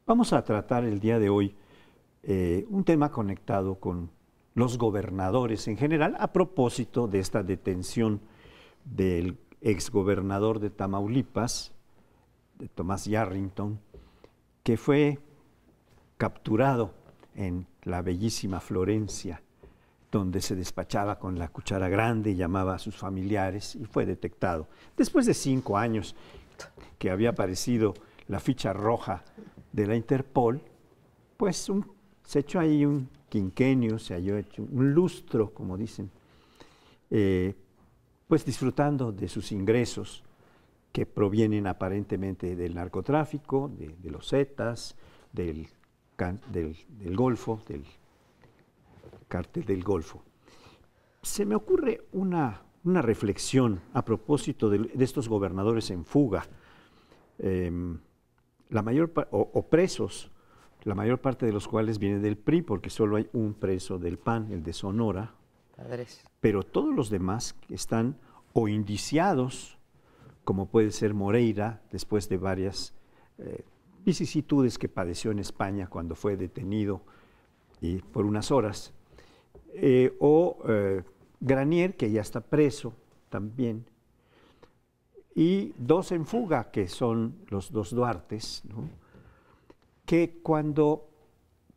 Vamos a tratar el día de hoy un tema conectado con los gobernadores en general, a propósito de esta detención del exgobernador de Tamaulipas, de Thomas Yarrington, que fue capturado en la bellísima Florencia, donde se despachaba con la cuchara grande y llamaba a sus familiares, y fue detectado. Después de 5 años que había aparecido la ficha roja de la Interpol, pues se echó ahí un quinquenio, se halló hecho un lustro, como dicen, pues disfrutando de sus ingresos que provienen aparentemente del narcotráfico, de los Zetas, del Golfo, del cártel del Golfo. Se me ocurre una reflexión a propósito de estos gobernadores en fuga, o presos, la mayor parte de los cuales viene del PRI, porque solo hay un preso del PAN, el de Sonora, pero todos los demás están o indiciados, como puede ser Moreira, después de varias vicisitudes que padeció en España cuando fue detenido y por unas horas, Granier, que ya está preso también, y 2 en fuga, que son los 2 Duartes, ¿no?, que cuando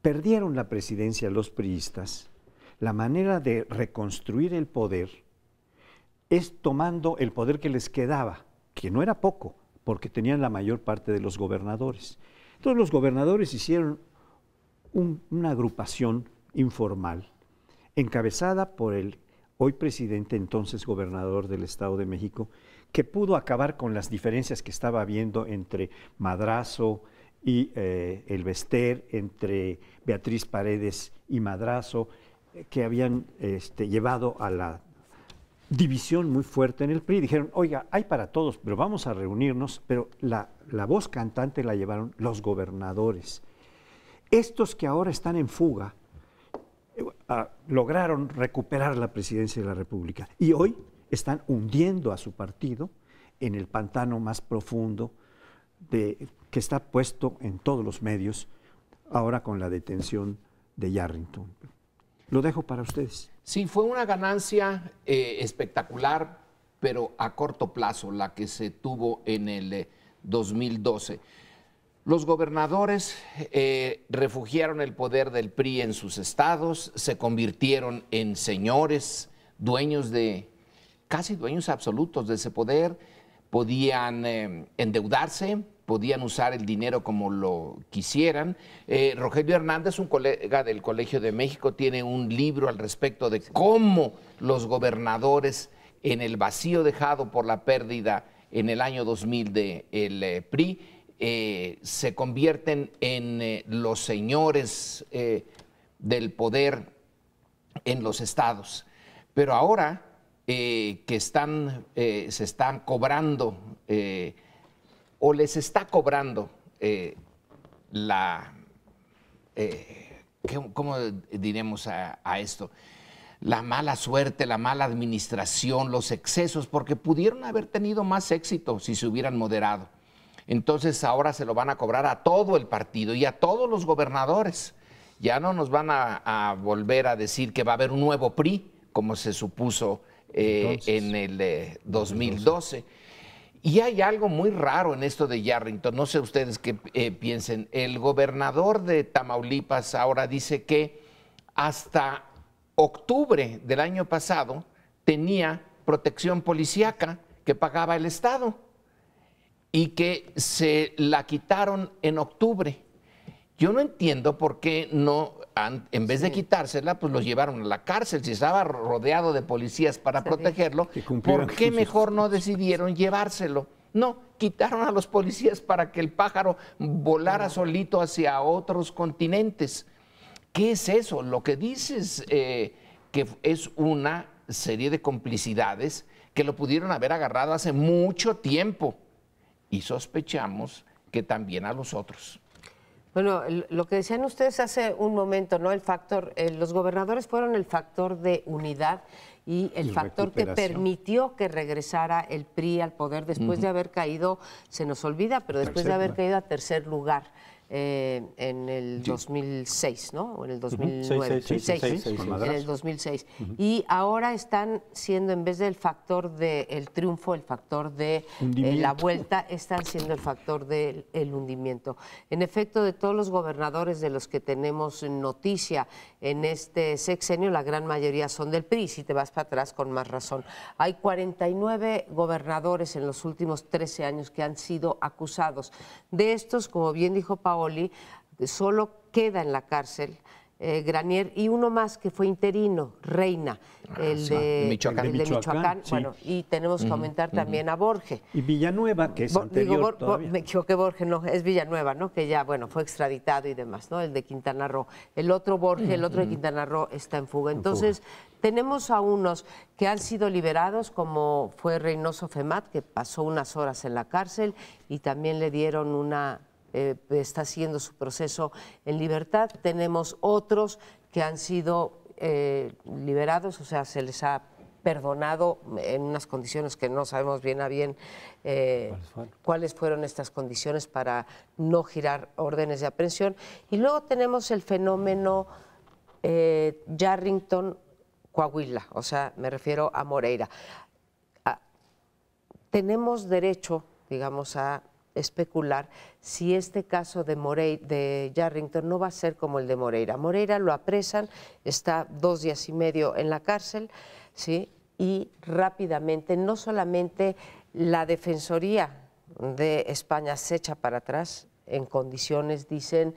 perdieron la presidencia los priistas, la manera de reconstruir el poder es tomando el poder que les quedaba, que no era poco, porque tenían la mayor parte de los gobernadores. Entonces los gobernadores hicieron una agrupación informal, encabezada por el hoy presidente, entonces gobernador del Estado de México, que pudo acabar con las diferencias que estaba habiendo entre Madrazo y el Bester, entre Beatriz Paredes y Madrazo, que habían llevado a la división muy fuerte en el PRI. Dijeron, oiga, hay para todos, pero vamos a reunirnos, pero la voz cantante la llevaron los gobernadores. Estos que ahora están en fuga lograron recuperar la presidencia de la República y hoy están hundiendo a su partido en el pantano más profundo que está puesto en todos los medios ahora con la detención de Yarrington. Lo dejo para ustedes. Sí, fue una ganancia espectacular, pero a corto plazo, la que se tuvo en el 2012. Los gobernadores refugiaron el poder del PRI en sus estados, se convirtieron en señores, casi dueños absolutos de ese poder, podían endeudarse, podían usar el dinero como lo quisieran. Rogelio Hernández, un colega del Colegio de México, tiene un libro al respecto de cómo los gobernadores, en el vacío dejado por la pérdida en el año 2000 del PRI, se convierten en los señores del poder en los estados. Pero ahora que se están cobrando o les está cobrando ¿cómo diremos a esto? La mala suerte, la mala administración, los excesos, porque pudieron haber tenido más éxito si se hubieran moderado. Entonces ahora se lo van a cobrar a todo el partido y a todos los gobernadores. Ya no nos van a volver a decir que va a haber un nuevo PRI, como se supuso en el 2012. Y hay algo muy raro en esto de Yarrington, no sé ustedes qué piensen. El gobernador de Tamaulipas ahora dice que hasta octubre del año pasado tenía protección policíaca que pagaba el Estado y que se la quitaron en octubre. Yo no entiendo por qué no, en vez de quitársela, pues los llevaron a la cárcel. Si estaba rodeado de policías para protegerlo, ¿por qué mejor no decidieron llevárselo? No, quitaron a los policías para que el pájaro volara solito hacia otros continentes. ¿Qué es eso? Lo que dices que es una serie de complicidades que lo pudieron haber agarrado hace mucho tiempo y sospechamos que también a los otros. Bueno, lo que decían ustedes hace un momento, ¿no? El factor, los gobernadores fueron el factor de unidad y el factor que permitió que regresara el PRI al poder después de haber caído, se nos olvida, pero después de haber caído a tercer lugar en el 2006, ¿no? O en el 2009. En el 2006. Y ahora están siendo, en vez del factor del triunfo, el factor de la vuelta, están siendo el factor del hundimiento. En efecto, de todos los gobernadores de los que tenemos noticia en este sexenio, la gran mayoría son del PRI, si te vas para atrás con más razón. Hay 49 gobernadores en los últimos 13 años que han sido acusados. De estos, como bien dijo Paoli, solo queda en la cárcel Granier y uno más que fue interino, Reina, el de Michoacán. Sí. Bueno, y tenemos que aumentar también a Borge. Y Villanueva, que es anterior todavía. Me equivoqué, Borge, no, es Villanueva, ¿no? Que ya, bueno, fue extraditado y demás, ¿no? El de Quintana Roo. El otro Borge, el otro de Quintana Roo está en fuga. Entonces, tenemos a unos que han sido liberados, como fue Reynoso Femat, que pasó unas horas en la cárcel y también le dieron una... está haciendo su proceso en libertad. Tenemos otros que han sido liberados, o sea, se les ha perdonado en unas condiciones que no sabemos bien a bien cuáles fueron estas condiciones para no girar órdenes de aprehensión. Y luego tenemos el fenómeno Yarrington Coahuila, o sea, me refiero a Moreira. Tenemos derecho, digamos, a especular si este caso de Yarrington no va a ser como el de Moreira. Moreira lo apresan, está 2 días y medio en la cárcel, ¿sí? Y rápidamente, no solamente la Defensoría de España se echa para atrás en condiciones, dicen,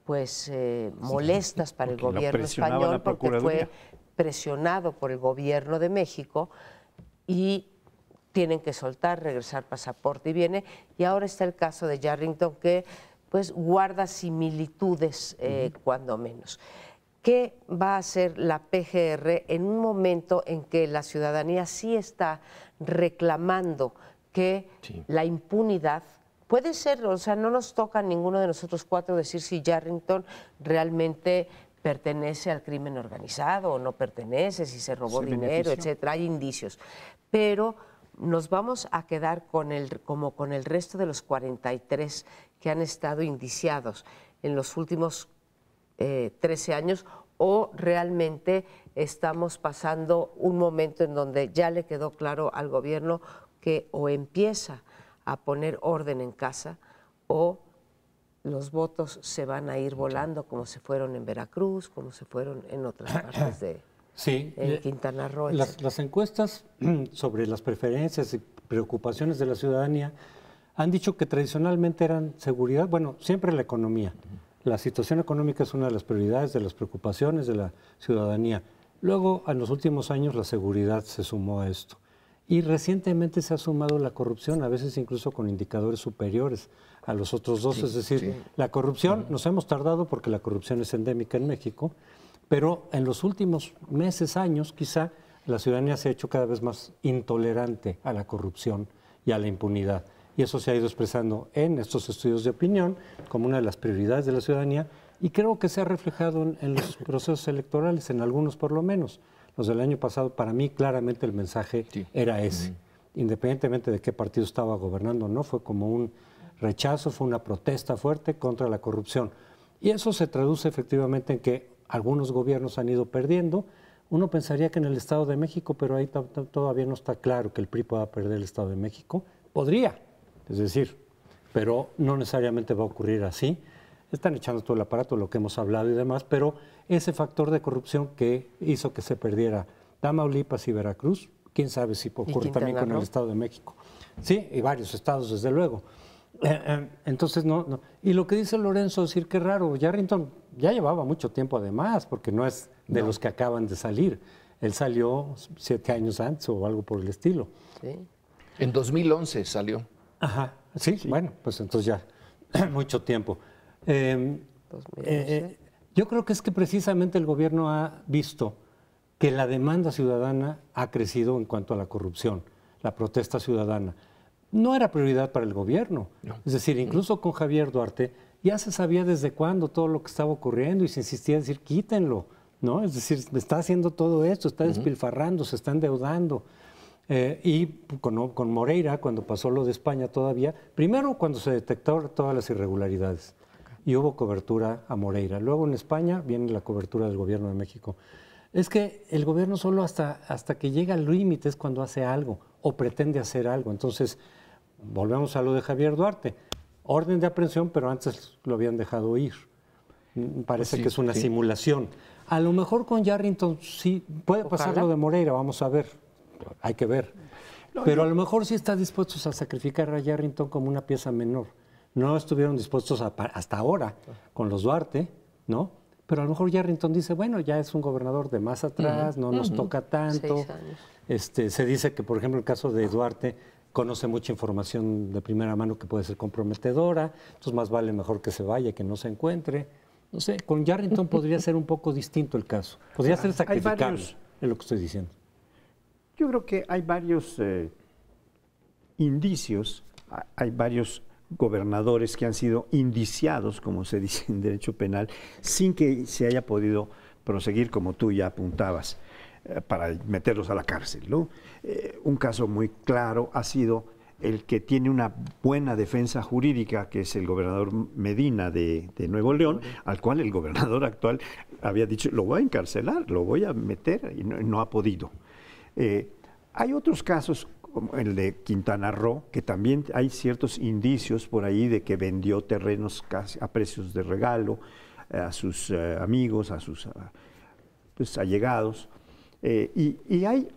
pues molestas para el gobierno español, porque fue presionado por el gobierno de México y tienen que soltar, regresar pasaporte y viene. Y ahora está el caso de Yarrington, que pues guarda similitudes cuando menos. ¿Qué va a hacer la PGR en un momento en que la ciudadanía sí está reclamando que la impunidad puede ser, o sea, no nos toca a ninguno de nosotros 4 decir si Yarrington realmente pertenece al crimen organizado o no pertenece, si se robó dinero, etcétera? Hay indicios. Pero nos vamos a quedar como con el resto de los 43 que han estado indiciados en los últimos 13 años, o realmente estamos pasando un momento en donde ya le quedó claro al gobierno que o empieza a poner orden en casa o los votos se van a ir volando, como se fueron en Veracruz, como se fueron en otras partes de... Sí, en Quintana Roo. Las encuestas sobre las preferencias y preocupaciones de la ciudadanía han dicho que tradicionalmente eran seguridad, bueno, siempre la economía. La situación económica es una de las prioridades, de las preocupaciones de la ciudadanía. Luego, en los últimos años, la seguridad se sumó a esto. Y recientemente se ha sumado la corrupción, a veces incluso con indicadores superiores a los otros dos. Es decir, la corrupción, nos hemos tardado porque la corrupción es endémica en México, pero en los últimos meses, años, quizá la ciudadanía se ha hecho cada vez más intolerante a la corrupción y a la impunidad. Y eso se ha ido expresando en estos estudios de opinión como una de las prioridades de la ciudadanía, y creo que se ha reflejado en los procesos electorales, en algunos por lo menos. Los del año pasado, para mí, claramente el mensaje era ese. Independientemente de qué partido estaba gobernando o no, fue como un rechazo, fue una protesta fuerte contra la corrupción. Y eso se traduce efectivamente en que algunos gobiernos han ido perdiendo. Uno pensaría que en el Estado de México, pero ahí todavía no está claro que el PRI pueda perder el Estado de México. Podría, es decir, pero no necesariamente va a ocurrir así. Están echando todo el aparato, lo que hemos hablado y demás, pero ese factor de corrupción que hizo que se perdiera Tamaulipas y Veracruz, quién sabe si ocurre también con el Estado de México. Sí, y varios estados, desde luego. Entonces, no. Y lo que dice Lorenzo, decir que raro, Yarrington ya llevaba mucho tiempo además, porque no es de los que acaban de salir. Él salió 7 años antes o algo por el estilo. Sí. En 2011 salió. Ajá, sí, bueno, pues entonces ya mucho tiempo. Yo creo que es que precisamente el gobierno ha visto que la demanda ciudadana ha crecido en cuanto a la corrupción, la protesta ciudadana. No era prioridad para el gobierno. No. Es decir, incluso con Javier Duarte ya se sabía desde cuándo todo lo que estaba ocurriendo y se insistía en decir, quítenlo, ¿no? Es decir, está haciendo todo esto, está despilfarrando, se está endeudando. Y con Moreira, cuando pasó lo de España todavía, primero cuando se detectaron todas las irregularidades. y hubo cobertura a Moreira. Luego en España viene la cobertura del gobierno de México. Es que el gobierno solo hasta que llega al límite es cuando hace algo o pretende hacer algo. Entonces, volvemos a lo de Javier Duarte. Orden de aprehensión, pero antes lo habían dejado ir. Parece que es una simulación. A lo mejor con Yarrington sí puede pasar lo de Moreira, vamos a ver. Hay que ver. Pero a lo mejor sí está dispuestos a sacrificar a Yarrington como una pieza menor. No estuvieron dispuestos hasta ahora con los Duarte, ¿no? Pero a lo mejor Yarrington dice, bueno, ya es un gobernador de más atrás, no nos toca tanto. 6 años. Se dice que, por ejemplo, el caso de Duarte conoce mucha información de primera mano que puede ser comprometedora, entonces más vale mejor que se vaya que no se encuentre. No sé, con Yarrington podría ser un poco distinto el caso. Podría ser sacrificable, es lo que estoy diciendo. Yo creo que hay varios indicios, hay varios gobernadores que han sido indiciados, como se dice en derecho penal, sin que se haya podido proseguir, como tú ya apuntabas, para meterlos a la cárcel, ¿no? Un caso muy claro ha sido el que tiene una buena defensa jurídica, que es el gobernador Medina de Nuevo León, al cual el gobernador actual había dicho, lo voy a encarcelar, lo voy a meter, y no ha podido. Hay otros casos, como el de Quintana Roo, que también hay ciertos indicios por ahí de que vendió terrenos casi a precios de regalo a sus amigos, a sus pues, allegados. Y hay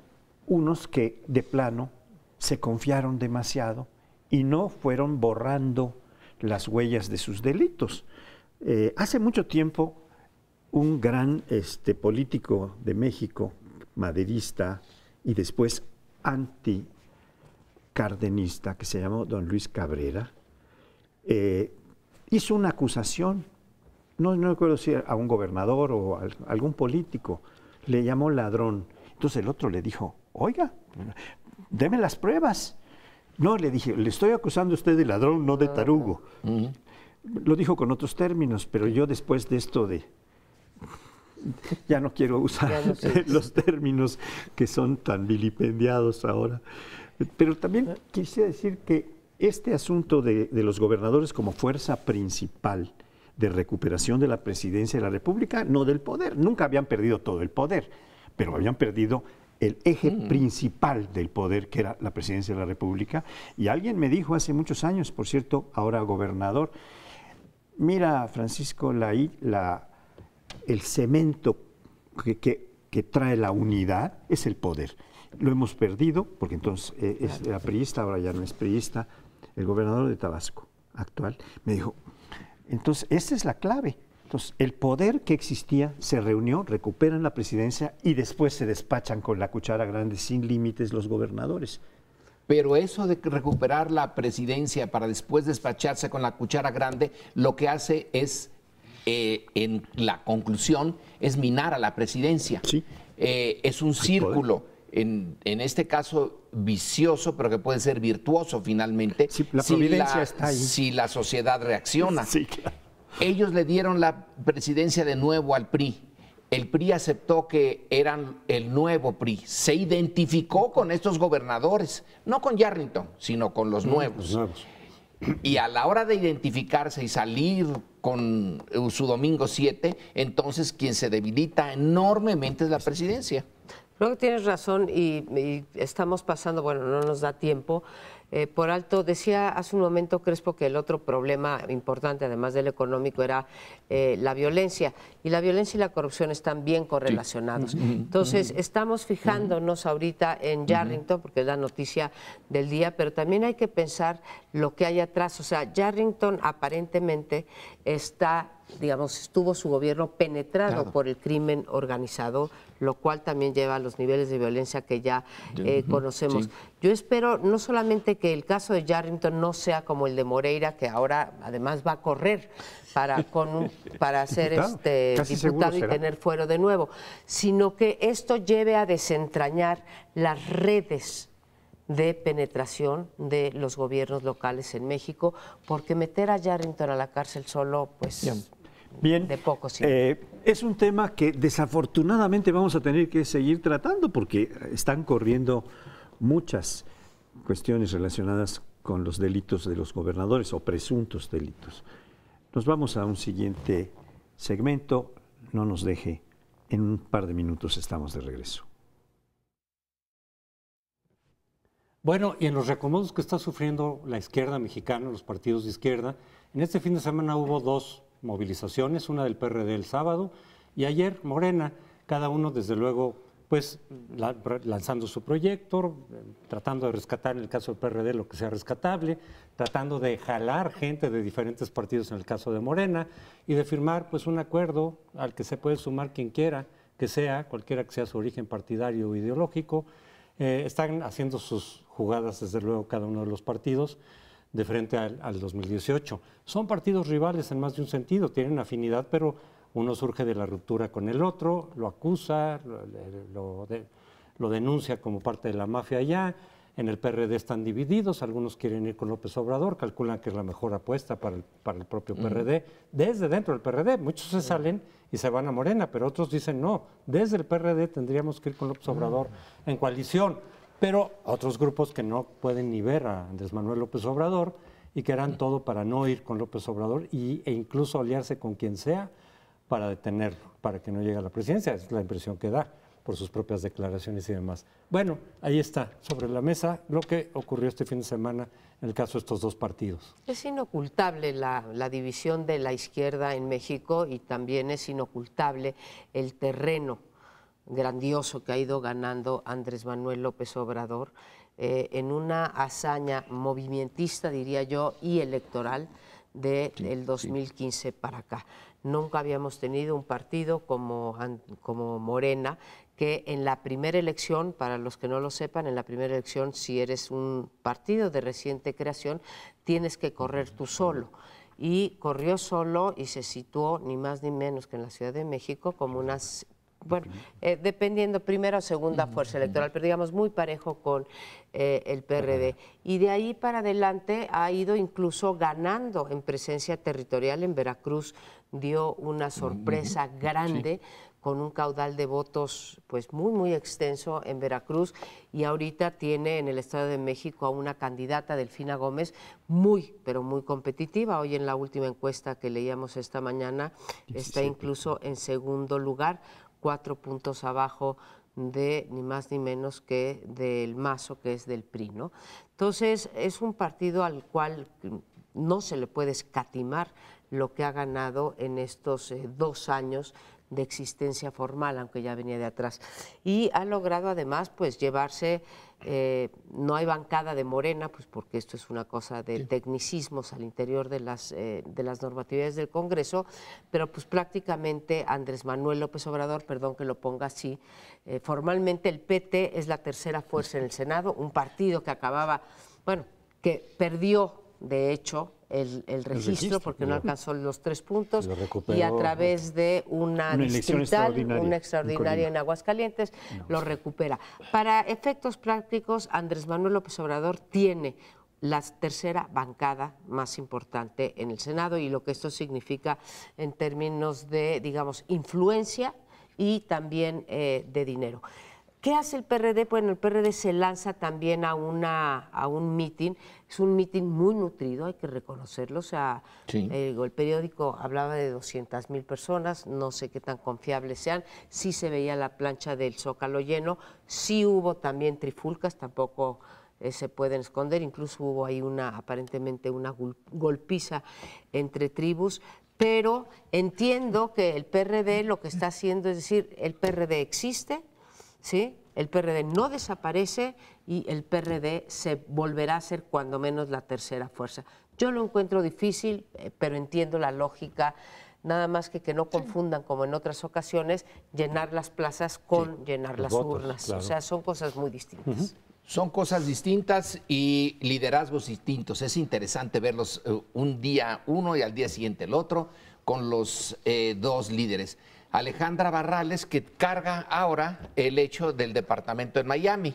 unos que de plano se confiaron demasiado y no fueron borrando las huellas de sus delitos. Hace mucho tiempo, un gran político de México, maderista y después anticardenista, que se llamó don Luis Cabrera, hizo una acusación, no recuerdo si a un gobernador o a algún político, le llamó ladrón. Entonces el otro le dijo, oiga, deme las pruebas. No, le dije, le estoy acusando a usted de ladrón, no de tarugo. Lo dijo con otros términos, pero yo después de esto ya no quiero usar los términos que son tan vilipendiados ahora. Pero también quisiera decir que este asunto de los gobernadores como fuerza principal de recuperación de la presidencia de la República, no del poder, nunca habían perdido todo el poder, pero habían perdido el eje principal del poder, que era la presidencia de la República. Y alguien me dijo hace muchos años, por cierto, ahora gobernador, mira, Francisco, el cemento que trae la unidad es el poder. Lo hemos perdido, porque entonces era priista, ahora ya no es priista. El gobernador de Tabasco actual me dijo, entonces esa es la clave. Entonces, el poder que existía se reunió, recuperan la presidencia y después se despachan con la cuchara grande sin límites los gobernadores. Pero eso de recuperar la presidencia para después despacharse con la cuchara grande, lo que hace es, en la conclusión, es minar a la presidencia. Sí. Es un círculo, en este caso vicioso, pero que puede ser virtuoso finalmente, sí, la providencia está ahí. Si la sociedad reacciona. Sí, claro. Ellos le dieron la presidencia de nuevo al PRI. El PRI aceptó que eran el nuevo PRI. Se identificó con estos gobernadores, no con Yarrington, sino con los nuevos. Y a la hora de identificarse y salir con su domingo 7, entonces quien se debilita enormemente es la presidencia. Creo que tienes razón y estamos pasando, bueno, no nos da tiempo. Por alto, decía hace un momento Crespo que el otro problema importante, además del económico, era la violencia. Y la violencia y la corrupción están bien correlacionados. Entonces, estamos fijándonos ahorita en Yarrington, porque es la noticia del día, pero también hay que pensar lo que hay atrás. O sea, Yarrington aparentemente estuvo su gobierno penetrado por el crimen organizado, lo cual también lleva a los niveles de violencia que ya conocemos. Sí. Yo espero no solamente que el caso de Yarrington no sea como el de Moreira, que ahora además va a correr para ser diputado y tener fuero de nuevo, sino que esto lleve a desentrañar las redes de penetración de los gobiernos locales en México, porque meter a Yarrington a la cárcel solo, pues... Bien, de poco, sí. Es un tema que desafortunadamente vamos a tener que seguir tratando porque están corriendo muchas cuestiones relacionadas con los delitos de los gobernadores o presuntos delitos. Nos vamos a un siguiente segmento. No nos deje. En un par de minutos estamos de regreso. Bueno, y en los reacomodos que está sufriendo la izquierda mexicana, los partidos de izquierda, en este fin de semana hubo 2 movilizaciones, una del PRD el sábado y ayer Morena, cada uno desde luego pues lanzando su proyecto, tratando de rescatar en el caso del PRD lo que sea rescatable, tratando de jalar gente de diferentes partidos en el caso de Morena y de firmar pues un acuerdo al que se puede sumar quien quiera que sea, cualquiera que sea su origen partidario o ideológico. Están haciendo sus jugadas desde luego cada uno de los partidos de frente al 2018. Son partidos rivales en más de un sentido, tienen afinidad, pero uno surge de la ruptura con el otro, lo acusa, lo denuncia como parte de la mafia allá. En el PRD están divididos, algunos quieren ir con López Obrador, calculan que es la mejor apuesta para el propio PRD. Desde dentro del PRD, muchos se salen y se van a Morena, pero otros dicen no, desde el PRD tendríamos que ir con López Obrador en coalición. Pero otros grupos que no pueden ni ver a Andrés Manuel López Obrador y que harán todo para no ir con López Obrador e incluso aliarse con quien sea para detenerlo, para que no llegue a la presidencia. Es la impresión que da por sus propias declaraciones y demás. Bueno, ahí está, sobre la mesa, lo que ocurrió este fin de semana en el caso de estos 2 partidos. Es inocultable la división de la izquierda en México y también es inocultable el terreno grandioso que ha ido ganando Andrés Manuel López Obrador en una hazaña movimentista, diría yo, y electoral del 2015 para acá. Nunca habíamos tenido un partido como Morena, que en la primera elección, para los que no lo sepan, en la primera elección, si eres un partido de reciente creación, tienes que correr tú solo. Y corrió solo y se situó ni más ni menos que en la Ciudad de México como unas... Bueno, dependiendo primera o segunda fuerza electoral, pero digamos muy parejo con el PRD. Y de ahí para adelante ha ido incluso ganando en presencia territorial. En Veracruz dio una sorpresa grande con un caudal de votos pues muy extenso en Veracruz y ahorita tiene en el Estado de México a una candidata, Delfina Gómez, pero muy competitiva. Hoy en la última encuesta que leíamos esta mañana está incluso en segundo lugar, 4 puntos abajo de ni más ni menos que del Mazo, que es del PRI, ¿no? Entonces, es un partido al cual no se le puede escatimar lo que ha ganado en estos 2 años de existencia formal, aunque ya venía de atrás. Y ha logrado además pues llevarse, no hay bancada de Morena, pues porque esto es una cosa de tecnicismos al interior de las normatividades del Congreso, pero pues prácticamente Andrés Manuel López Obrador, perdón que lo ponga así, formalmente el PT es la tercera fuerza en el Senado, un partido que que perdió de hecho el registro porque no alcanzó los 3 puntos y a través de una distrital, una extraordinaria en Aguascalientes, lo recupera. Para efectos prácticos, Andrés Manuel López Obrador tiene la tercera bancada más importante en el Senado y lo que esto significa en términos de, digamos, influencia y también de dinero. ¿Qué hace el PRD? Bueno, el PRD se lanza también a un mitin, es un mitin muy nutrido, hay que reconocerlo, o sea, el periódico hablaba de 200,000 personas, no sé qué tan confiables sean, sí se veía la plancha del Zócalo lleno, sí hubo también trifulcas, tampoco se pueden esconder, incluso hubo ahí aparentemente una golpiza entre tribus, pero entiendo que el PRD lo que está haciendo es decir, el PRD existe, ¿sí? El PRD no desaparece y el PRD se volverá a ser cuando menos la tercera fuerza. Yo lo encuentro difícil, pero entiendo la lógica, nada más que no confundan, como en otras ocasiones, llenar las plazas con llenar las urnas. Claro. O sea, son cosas muy distintas. Son cosas distintas y liderazgos distintos. Es interesante verlos un día uno y al día siguiente el otro con los 2 líderes. Alejandra Barrales, que carga ahora el hecho del departamento en Miami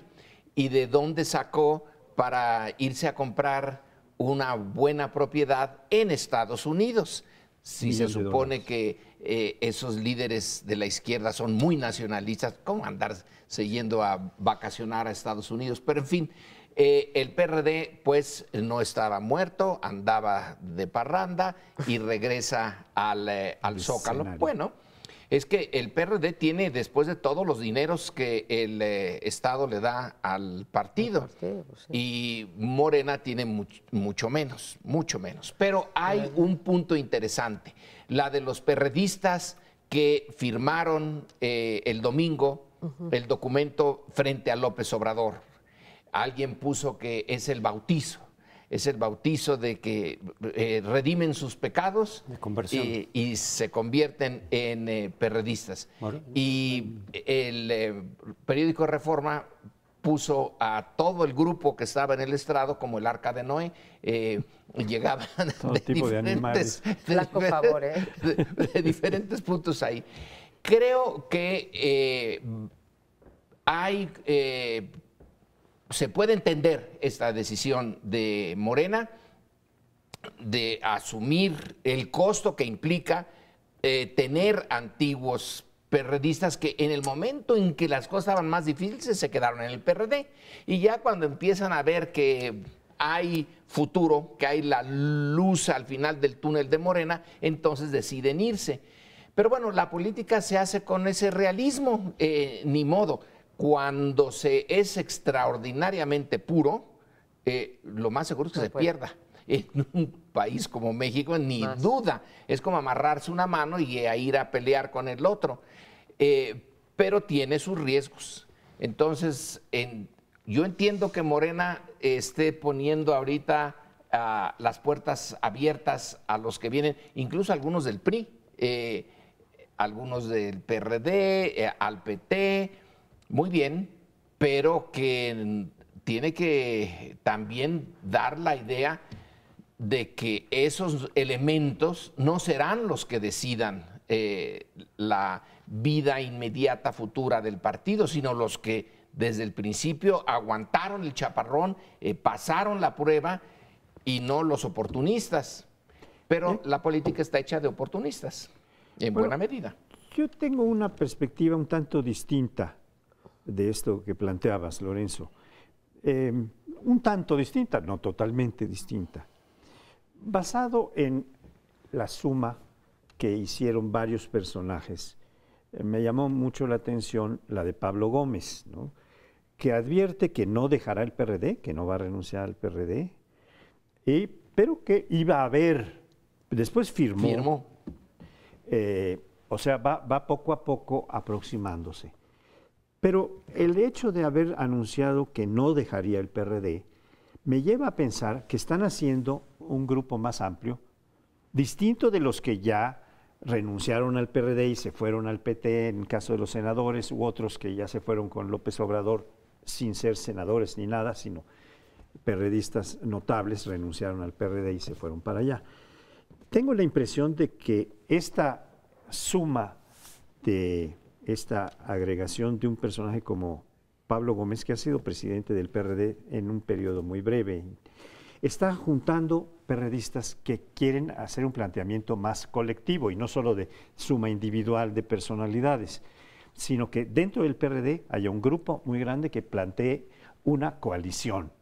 y de dónde sacó para irse a comprar una buena propiedad en Estados Unidos. si se supone que esos líderes de la izquierda son muy nacionalistas, ¿cómo andarse yendo a vacacionar a Estados Unidos? Pero en fin, el PRD pues no estaba muerto, andaba de parranda y regresa al Zócalo. Escenario. Bueno, es que el PRD tiene, después de todos los dineros que el Estado le da al partido, Pues sí. y Morena tiene mucho menos, mucho menos. Pero hay un punto interesante, la de los perredistas que firmaron el domingo el documento frente a López Obrador. Alguien puso que es el bautizo de que redimen sus pecados De conversión. y se convierten en perredistas. Bueno. Y el periódico Reforma puso a todo el grupo que estaba en el estrado como el Arca de Noé. Llegaban Todo tipo de animales. Flaco favor, ¿eh? de diferentes puntos ahí. Creo que se puede entender esta decisión de Morena de asumir el costo que implica tener antiguos perredistas que en el momento en que las cosas estaban más difíciles se quedaron en el PRD. Y ya cuando empiezan a ver que hay futuro, que hay la luz al final del túnel de Morena, entonces deciden irse. Pero bueno, la política se hace con ese realismo, ni modo. Cuando se es extraordinariamente puro, lo más seguro es que No se puede. pierda. En un país como México, ni duda. Es como amarrarse una mano y ir a pelear con el otro. Pero tiene sus riesgos. Entonces, yo entiendo que Morena esté poniendo ahorita las puertas abiertas a los que vienen, incluso algunos del PRI, algunos del PRD, al PT. Muy bien, pero que tiene que también dar la idea de que esos elementos no serán los que decidan la vida inmediata futura del partido, sino los que desde el principio aguantaron el chaparrón, pasaron la prueba y no los oportunistas. Pero la política está hecha de oportunistas, en buena medida. Yo tengo una perspectiva un tanto distinta de esto que planteabas, Lorenzo. Un tanto distinta, no totalmente distinta. Basado en la suma que hicieron varios personajes, me llamó mucho la atención la de Pablo Gómez, ¿no? Que advierte que no dejará el PRD, que no va a renunciar al PRD, pero que iba a haber, después firmó. O sea, va poco a poco aproximándose. Pero el hecho de haber anunciado que no dejaría el PRD me lleva a pensar que están haciendo un grupo más amplio, distinto de los que ya renunciaron al PRD y se fueron al PT, en el caso de los senadores, u otros que ya se fueron con López Obrador sin ser senadores ni nada, sino perredistas notables renunciaron al PRD y se fueron para allá. Tengo la impresión de que esta suma de esta agregación de un personaje como Pablo Gómez, que ha sido presidente del PRD en un periodo muy breve, está juntando perredistas que quieren hacer un planteamiento más colectivo y no solo de suma individual de personalidades, sino que dentro del PRD haya un grupo muy grande que plantee una coalición.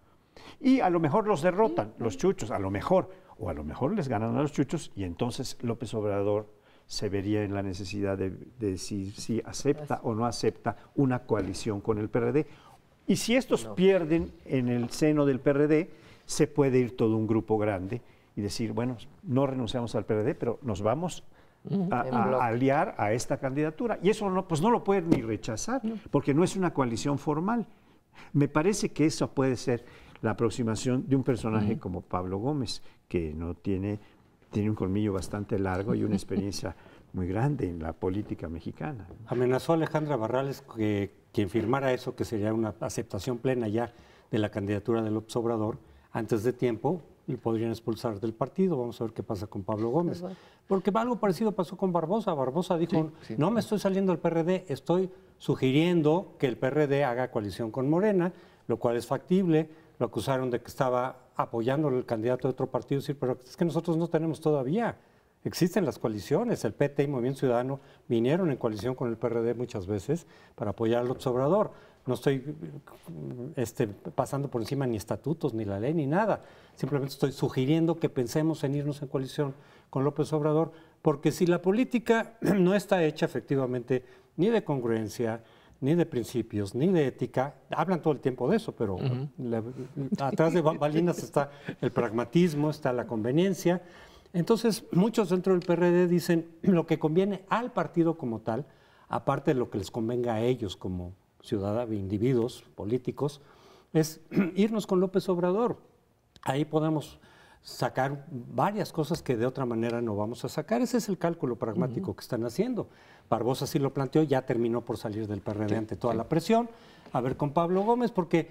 Y a lo mejor los derrotan, los chuchos, a lo mejor, o a lo mejor les ganan a los chuchos y entonces López Obrador se vería en la necesidad de decir si acepta o no acepta una coalición con el PRD. Y si estos pierden en el seno del PRD, se puede ir todo un grupo grande y decir, bueno, no renunciamos al PRD, pero nos vamos a aliar a esta candidatura. Y eso no, pues no lo pueden ni rechazar, porque no es una coalición formal. Me parece que eso puede ser la aproximación de un personaje como Pablo Gómez, que no tiene un colmillo bastante largo y una experiencia muy grande en la política mexicana. Amenazó a Alejandra Barrales que quien firmara eso, que sería una aceptación plena ya de la candidatura de López Obrador, antes de tiempo le podrían expulsar del partido. Vamos a ver qué pasa con Pablo Gómez. Porque algo parecido pasó con Barbosa. Barbosa dijo, no me estoy saliendo del PRD, estoy sugiriendo que el PRD haga coalición con Morena, lo cual es factible. Lo acusaron de que estaba apoyando al candidato de otro partido, decir, pero es que nosotros no tenemos todavía Existen las coaliciones, el PT y Movimiento Ciudadano vinieron en coalición con el PRD muchas veces para apoyar a López Obrador. No estoy pasando por encima ni estatutos, ni la ley, ni nada. Simplemente estoy sugiriendo que pensemos en irnos en coalición con López Obrador, porque si la política no está hecha efectivamente ni de congruencia, ni de principios, ni de ética, hablan todo el tiempo de eso, pero atrás de bambalinas está el pragmatismo, está la conveniencia. Entonces, muchos dentro del PRD dicen lo que conviene al partido como tal, aparte de lo que les convenga a ellos como ciudadanos, individuos políticos, es irnos con López Obrador. Ahí podemos sacar varias cosas que de otra manera no vamos a sacar. Ese es el cálculo pragmático que están haciendo. Barbosa sí lo planteó, ya terminó por salir del PRD ante toda la presión. A ver con Pablo Gómez, porque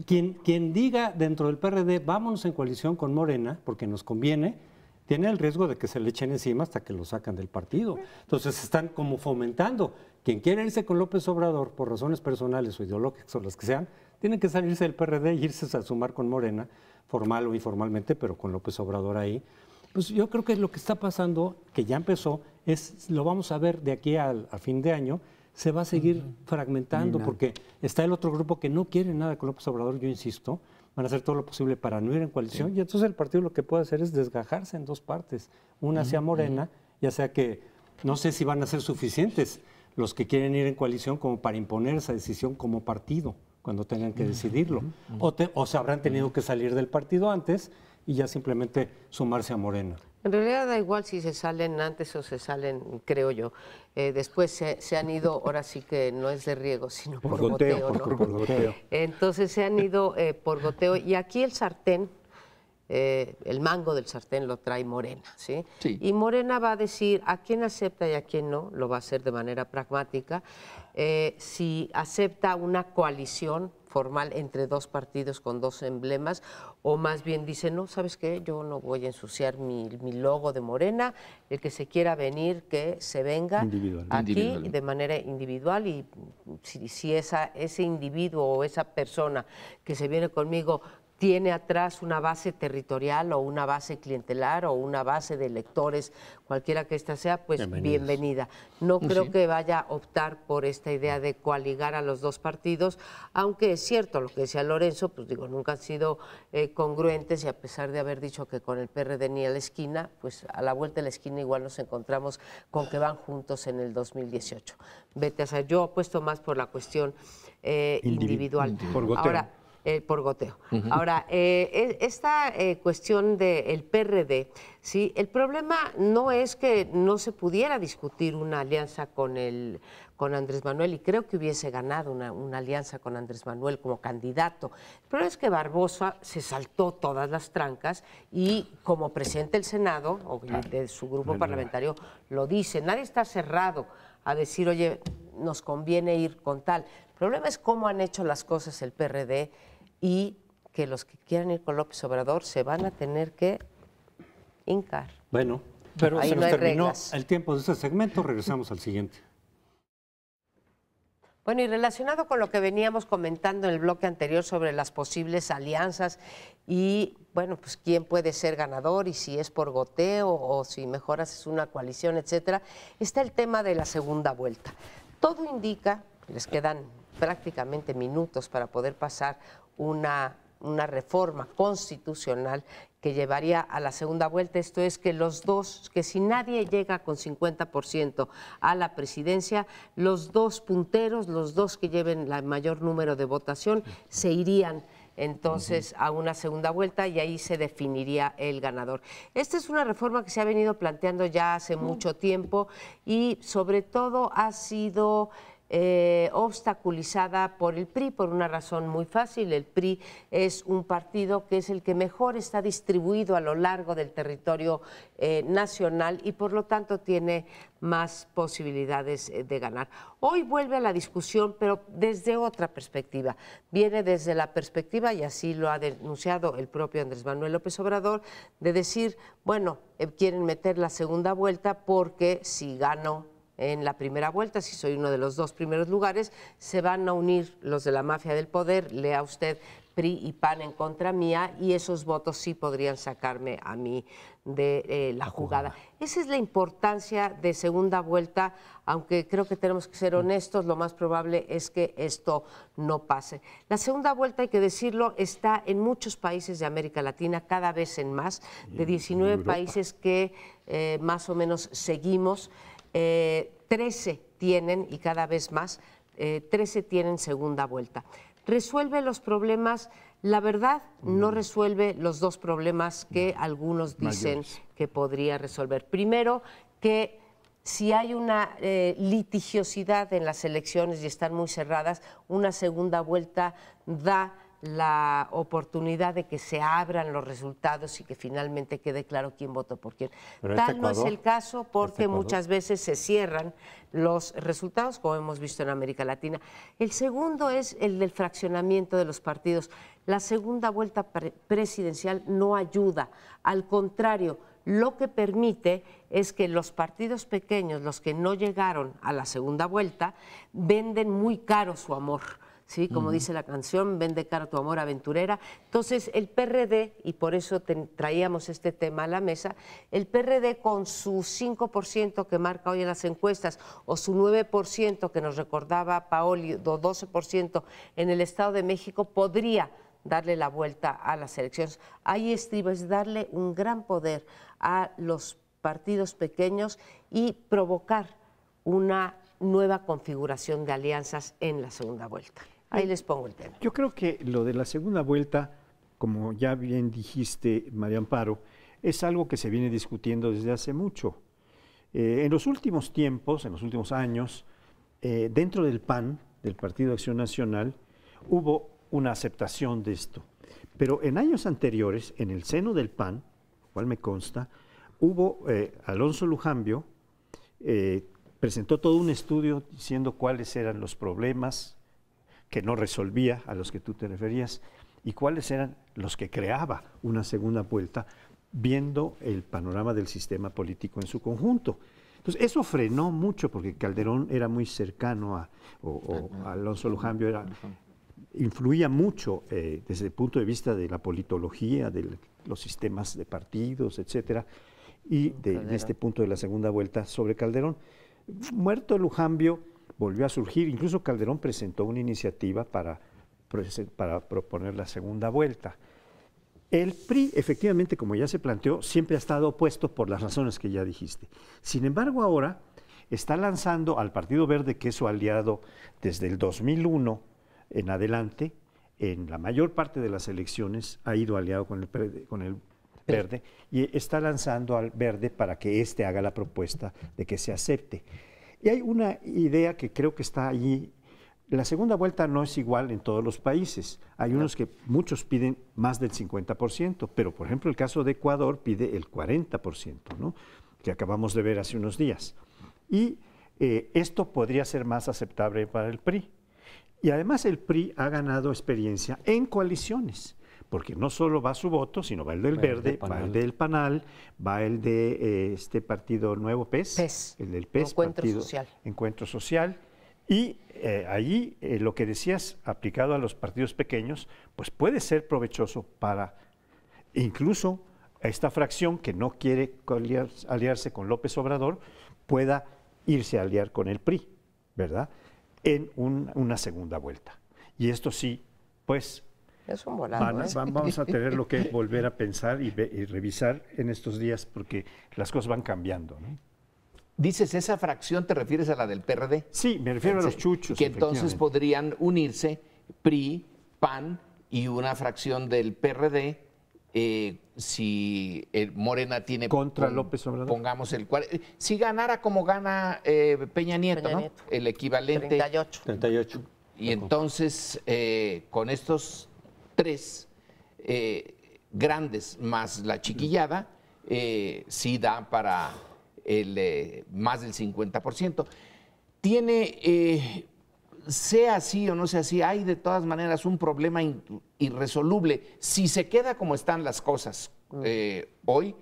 quien diga dentro del PRD, vámonos en coalición con Morena, porque nos conviene, tiene el riesgo de que se le echen encima hasta que lo sacan del partido. Entonces están como fomentando. Quien quiere irse con López Obrador por razones personales o ideológicas o las que sean, tiene que salirse del PRD e irse a sumar con Morena, formal o informalmente, pero con López Obrador ahí. Pues yo creo que lo que está pasando, que ya empezó, lo vamos a ver de aquí a fin de año, se va a seguir fragmentando, porque está el otro grupo que no quiere nada con López Obrador, yo insisto, van a hacer todo lo posible para no ir en coalición, y entonces el partido lo que puede hacer es desgajarse en dos partes, una hacia Morena, ya sea que no sé si van a ser suficientes los que quieren ir en coalición como para imponer esa decisión como partido, cuando tengan que decidirlo, o se habrán tenido que salir del partido antes y ya simplemente sumarse a Morena. En realidad da igual si se salen antes o se salen, creo yo. Después se han ido, ahora sí que no es de riego, sino por goteo, ¿no? Por goteo. Entonces se han ido por goteo. Y aquí el sartén, el mango del sartén lo trae Morena, ¿sí? Sí. Y Morena va a decir a quién acepta y a quién no, lo va a hacer de manera pragmática. Si acepta una coalición formal entre dos partidos con dos emblemas, o más bien dice, no, ¿sabes qué? Yo no voy a ensuciar mi logo de Morena, el que se quiera venir, que se venga aquí de manera individual, y si ese individuo o esa persona que se viene conmigo tiene atrás una base territorial o una base clientelar o una base de electores, cualquiera que ésta sea, pues bienvenida. No creo que vaya a optar por esta idea de coaligar a los dos partidos, aunque es cierto lo que decía Lorenzo, pues digo, nunca han sido congruentes, y a pesar de haber dicho que con el PRD ni a la esquina, pues a la vuelta de la esquina igual nos encontramos con que van juntos en el 2018. Vete a saber, yo apuesto más por la cuestión individual. Por goteo. Ahora, por goteo. Ahora, esta cuestión del PRD, ¿sí? El problema no es que no se pudiera discutir una alianza con Andrés Manuel, y creo que hubiese ganado una alianza con Andrés Manuel como candidato. El problema es que Barbosa se saltó todas las trancas y como presidente del Senado, o de su grupo parlamentario, lo dice. Nadie está cerrado a decir, oye, nos conviene ir con tal. El problema es cómo han hecho las cosas el PRD, y que los que quieran ir con López Obrador se van a tener que hincar. Bueno, pero ahí se no nos hay terminó reglas. el tiempo de este segmento, regresamos al siguiente. Bueno, y relacionado con lo que veníamos comentando en el bloque anterior sobre las posibles alianzas y, bueno, pues quién puede ser ganador y si es por goteo o si mejor haces una coalición, etcétera, está el tema de la segunda vuelta. Todo indica, les quedan prácticamente minutos para poder pasar una reforma constitucional que llevaría a la segunda vuelta. Esto es que si nadie llega con 50% a la presidencia, los dos punteros, los dos que lleven el mayor número de votación, se irían entonces a una segunda vuelta y ahí se definiría el ganador. Esta es una reforma que se ha venido planteando ya hace mucho tiempo y sobre todo ha sido obstaculizada por el PRI por una razón muy fácil. El PRI es un partido que es el que mejor está distribuido a lo largo del territorio nacional y por lo tanto tiene más posibilidades de ganar. Hoy vuelve a la discusión, pero desde otra perspectiva. Viene desde la perspectiva, y así lo ha denunciado el propio Andrés Manuel López Obrador, de decir, bueno, quieren meter la segunda vuelta porque si gano en la primera vuelta, si soy uno de los dos primeros lugares, se van a unir los de la mafia del poder, lea usted PRI y PAN en contra mía, y esos votos sí podrían sacarme a mí de la jugada. Esa es la importancia de segunda vuelta, aunque creo que tenemos que ser honestos, lo más probable es que esto no pase. La segunda vuelta, hay que decirlo, está en muchos países de América Latina, cada vez en más, de 19 países que más o menos seguimos, 13 tienen, y cada vez más, 13 tienen segunda vuelta. ¿Resuelve los problemas? La verdad, no resuelve los dos problemas que algunos dicen que podría resolver. Primero, que si hay una litigiosidad en las elecciones y están muy cerradas, una segunda vuelta da la oportunidad de que se abran los resultados y que finalmente quede claro quién votó por quién. Tal no es el caso, porque muchas veces se cierran los resultados, como hemos visto en América Latina. El segundo es el del fraccionamiento de los partidos. La segunda vuelta presidencial no ayuda, al contrario, lo que permite es que los partidos pequeños, los que no llegaron a la segunda vuelta, venden muy caro su amor. ¿Sí? Como dice la canción, vende caro tu amor, aventurera. Entonces, el PRD, y por eso traíamos este tema a la mesa, el PRD con su 5% que marca hoy en las encuestas, o su 9% que nos recordaba Paoli, o 12% en el Estado de México, podría darle la vuelta a las elecciones. Ahí estriba, es darle un gran poder a los partidos pequeños y provocar una nueva configuración de alianzas en la segunda vuelta. Ahí les pongo el tema. Yo creo que lo de la segunda vuelta, como ya bien dijiste, María Amparo, es algo que se viene discutiendo desde hace mucho. En los últimos tiempos, en los últimos años, dentro del PAN, del Partido de Acción Nacional, hubo una aceptación de esto. Pero en años anteriores, en el seno del PAN, lo cual me consta, hubo Alonso Lujambio, presentó todo un estudio diciendo cuáles eran los problemas que no resolvía, a los que tú te referías, y cuáles eran los que creaba una segunda vuelta, viendo el panorama del sistema político en su conjunto. Entonces, eso frenó mucho, porque Calderón era muy cercano o Alonso Lujambio influía mucho desde el punto de vista de la politología, de los sistemas de partidos, etcétera, y de este punto de la segunda vuelta sobre Calderón. Muerto Lujambio, volvió a surgir, incluso Calderón presentó una iniciativa para proponer la segunda vuelta. El PRI, efectivamente, como ya se planteó, siempre ha estado opuesto por las razones que ya dijiste. Sin embargo, ahora está lanzando al Partido Verde, que es su aliado desde el 2001 en adelante, en la mayor parte de las elecciones ha ido aliado con el Verde, y está lanzando al Verde para que éste haga la propuesta de que se acepte. Y hay una idea que creo que está allí. La segunda vuelta no es igual en todos los países. Hay unos que muchos piden más del 50%, pero por ejemplo el caso de Ecuador pide el 40%, ¿no? Que acabamos de ver hace unos días. Y esto podría ser más aceptable para el PRI. Y además el PRI ha ganado experiencia en coaliciones, porque no solo va su voto, sino va el del Verde, va el del PANAL, va el de este partido nuevo, PES, el del PES, Encuentro Social. Y allí lo que decías, aplicado a los partidos pequeños, pues puede ser provechoso para incluso esta fracción que no quiere aliarse con López Obrador, pueda irse a aliar con el PRI, ¿verdad?, en una segunda vuelta. Y esto sí, pues es un volado, vamos a tenerlo que volver a pensar y revisar en estos días, porque las cosas van cambiando, ¿no? Dices, ¿esa fracción te refieres a la del PRD? Sí, me refiero a los chuchos. Que entonces podrían unirse PRI, PAN y una fracción del PRD si Morena tiene... Contra López Obrador. Pongamos si ganara como gana Peña Nieto, ¿no? El equivalente... 38. Y entonces, con estos tres grandes más la chiquillada, sí da para más del 50%. Tiene, sea así o no sea así, hay de todas maneras un problema irresoluble. Si se queda como están las cosas hoy,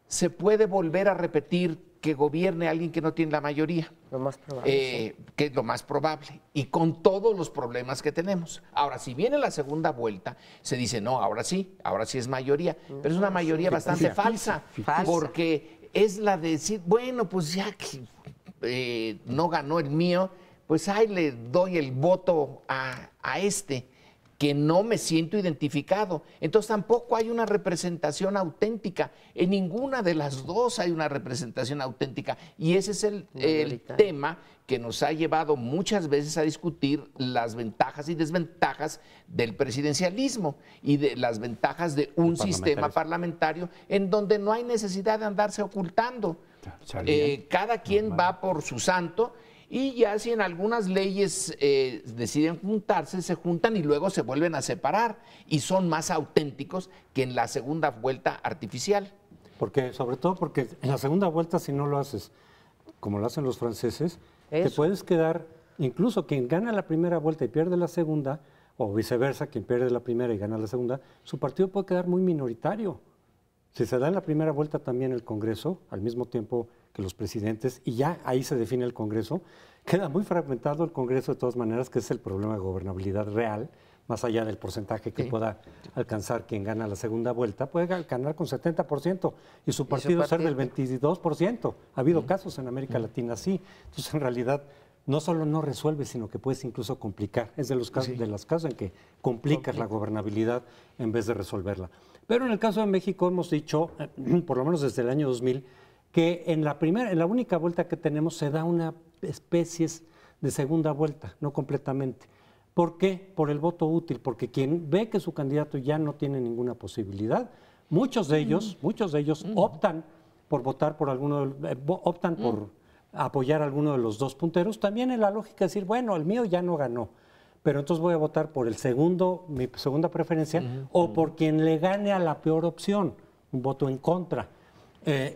se puede volver a repetir que gobierne alguien que no tiene la mayoría. Lo más probable. Que es lo más probable, y con todos los problemas que tenemos. Ahora, si viene la segunda vuelta, se dice, no, ahora sí es mayoría, pero es una mayoría bastante falsa, porque es la de decir, bueno, pues ya que no ganó el mío, pues ahí le doy el voto a este, que no me siento identificado. Entonces tampoco hay una representación auténtica. En ninguna de las dos hay una representación auténtica. Y ese es el tema que nos ha llevado muchas veces a discutir las ventajas y desventajas del presidencialismo y de las ventajas de un sistema parlamentario en donde no hay necesidad de andarse ocultando. Cada quien va por su santo. Y ya si en algunas leyes deciden juntarse, se juntan y luego se vuelven a separar y son más auténticos que en la segunda vuelta artificial. Sobre todo porque en la segunda vuelta, si no lo haces como lo hacen los franceses, te puedes quedar, incluso quien gana la primera vuelta y pierde la segunda, o viceversa, quien pierde la primera y gana la segunda, su partido puede quedar muy minoritario. Si se da en la primera vuelta también el Congreso, al mismo tiempo que los presidentes, y ya ahí se define el Congreso, queda muy fragmentado el Congreso de todas maneras, que es el problema de gobernabilidad real, más allá del porcentaje que pueda alcanzar quien gana la segunda vuelta, puede ganar con 70% y su partido ser del 22%. Ha habido casos en América Latina así. Entonces, en realidad, no solo no resuelve, sino que puedes incluso complicar. Es de los casos, de los casos en que complicas la gobernabilidad en vez de resolverla. Pero en el caso de México hemos dicho, por lo menos desde el año 2000, que en la única vuelta que tenemos se da una especie de segunda vuelta, no completamente. ¿Por qué? Por el voto útil, porque quien ve que su candidato ya no tiene ninguna posibilidad, muchos de ellos optan por votar por optan por apoyar a alguno de los dos punteros, también en la lógica de decir, bueno, el mío ya no ganó, pero entonces voy a votar por mi segunda preferencia, o por quien le gane a la peor opción, un voto en contra.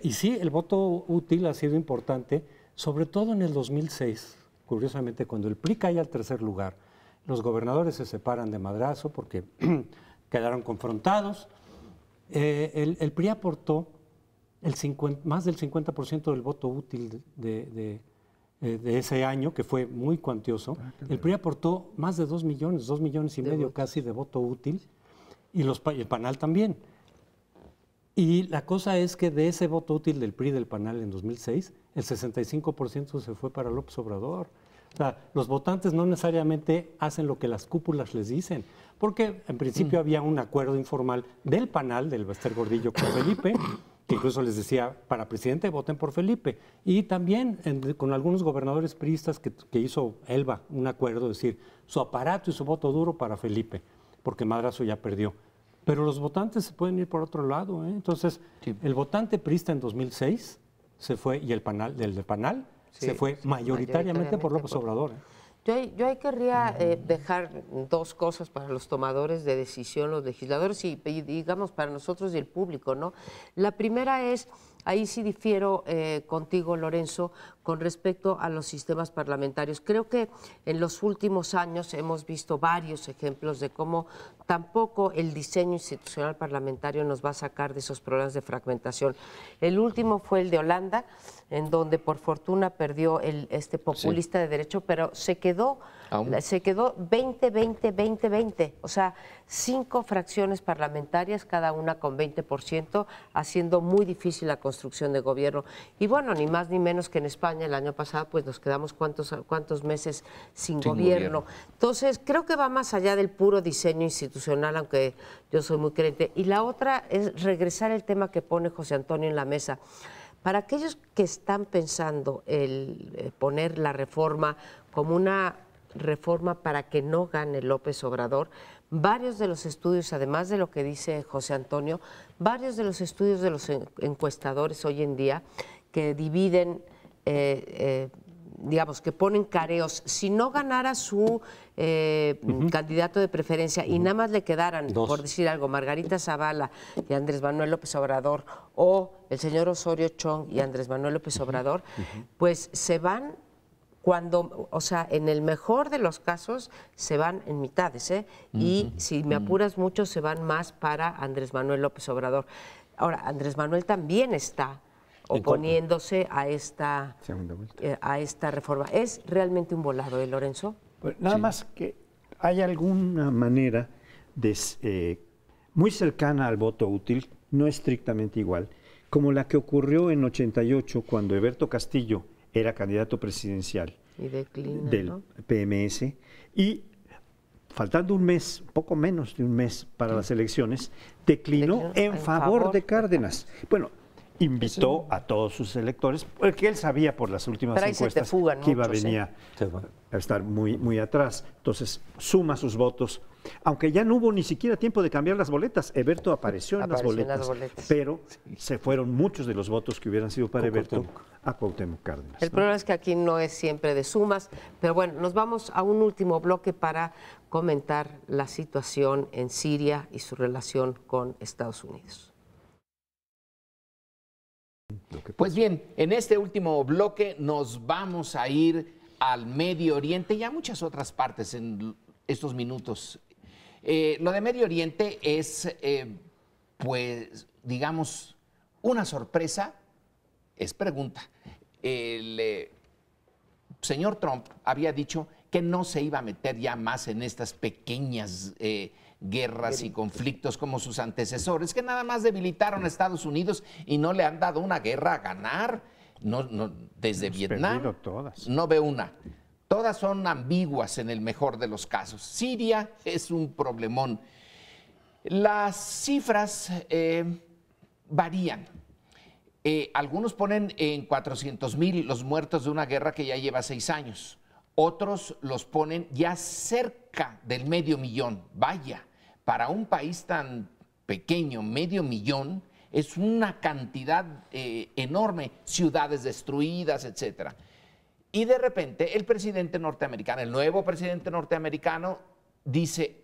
Y sí, el voto útil ha sido importante, sobre todo en el 2006, curiosamente, cuando el PRI cae al tercer lugar, los gobernadores se separan de madrazo porque quedaron confrontados. El PRI aportó más del 50% del voto útil de ese año, que fue muy cuantioso. El PRI aportó más de 2 millones y medio casi de voto útil, y el PANAL también. Y la cosa es que de ese voto útil del PRI del PANAL en 2006, el 65% se fue para López Obrador. O sea, los votantes no necesariamente hacen lo que las cúpulas les dicen, porque en principio había un acuerdo informal del PANAL, del Bester Gordillo con Felipe, que incluso les decía, para presidente voten por Felipe. Y también con algunos gobernadores priistas que hizo Elba un acuerdo, es decir, su aparato y su voto duro para Felipe, porque Madrazo ya perdió. Pero los votantes se pueden ir por otro lado, ¿eh? Entonces, el votante priista en 2006 se fue, y el PANAL, del PANAL, se fue mayoritariamente por López Obrador. Yo ahí querría dejar dos cosas para los tomadores de decisión, los legisladores y digamos para nosotros y el público, ¿no? La primera es, ahí sí difiero contigo, Lorenzo, con respecto a los sistemas parlamentarios. Creo que en los últimos años hemos visto varios ejemplos de cómo tampoco el diseño institucional parlamentario nos va a sacar de esos problemas de fragmentación. El último fue el de Holanda, en donde por fortuna perdió este populista de derecho, pero se quedó 20-20-20-20, o sea, 5 fracciones parlamentarias, cada una con 20%, haciendo muy difícil la construcción de gobierno. Y bueno, ni más ni menos que en España el año pasado pues nos quedamos cuántos meses sin gobierno. Entonces, creo que va más allá del puro diseño institucional, aunque yo soy muy creyente. Y la otra es regresar al tema que pone José Antonio en la mesa. Para aquellos que están pensando el poner la reforma como una reforma para que no gane López Obrador, varios de los estudios, además de lo que dice José Antonio, varios de los estudios de los encuestadores hoy en día que dividen, digamos, que ponen careos, si no ganara su candidato de preferencia y nada más le quedaran, por decir algo, Margarita Zavala y Andrés Manuel López Obrador, o el señor Osorio Chong y Andrés Manuel López Obrador, pues se van cuando, o sea, en el mejor de los casos se van en mitades, y si me apuras mucho se van más para Andrés Manuel López Obrador. Ahora, Andrés Manuel también está oponiéndose a Segunda vuelta. a esta reforma. ¿Es realmente un volado, Lorenzo? Pues nada más que hay alguna manera muy cercana al voto útil, no estrictamente igual, como la que ocurrió en 88 cuando Eberto Castillo era candidato presidencial Y declina, del ¿no? PMS y faltando un mes, poco menos de un mes para las elecciones, declinó en favor de Cárdenas. Bueno, invitó a todos sus electores, porque él sabía por las últimas Pero ahí se te encuestas fugan que muchos, venía a estar muy atrás. Entonces, suma sus votos. Aunque ya no hubo ni siquiera tiempo de cambiar las boletas, Eberto apareció en las boletas, pero se fueron muchos de los votos que hubieran sido para Eberto a Cuauhtémoc Cárdenas. El problema es que aquí no es siempre de sumas, pero bueno, nos vamos a un último bloque para comentar la situación en Siria y su relación con Estados Unidos. Pues bien, en este último bloque nos vamos a ir al Medio Oriente y a muchas otras partes en estos minutos. Lo de Medio Oriente es, pues, digamos, una sorpresa, es pregunta. El señor Trump había dicho que no se iba a meter ya más en estas pequeñas guerras y conflictos como sus antecesores, que nada más debilitaron a Estados Unidos y no le han dado una guerra a ganar. Desde Vietnam no veo una. Todas son ambiguas en el mejor de los casos. Siria es un problemón. Las cifras varían. Algunos ponen en 400,000 los muertos de una guerra que ya lleva 6 años. Otros los ponen ya cerca del 500,000. Vaya, para un país tan pequeño, 500,000 es una cantidad enorme, ciudades destruidas, etcétera. Y de repente el presidente norteamericano, el nuevo presidente norteamericano, dice,